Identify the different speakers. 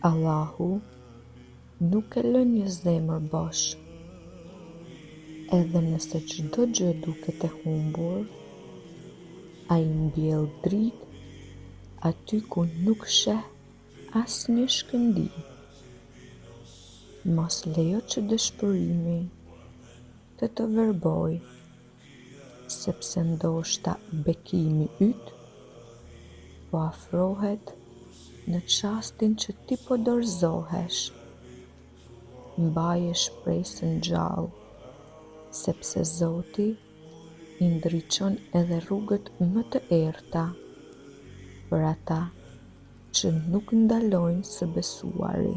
Speaker 1: Allahu nuk e lën një zemër bosh. Edhe nëse çdo gjë duket e humbur, ai mbjell dritë aty ku nuk sheh asnjë shkëndij. Mos lejo që dëshpërimi të verboj, sepse ndoshta bekimi yt po afrohet në çastin që ti po dorëzohesh. Mbaje shpresën gjallë, sepse Zoti i ndriçon edhe rrugët më të errta për ata që nuk ndalojnë së besuari.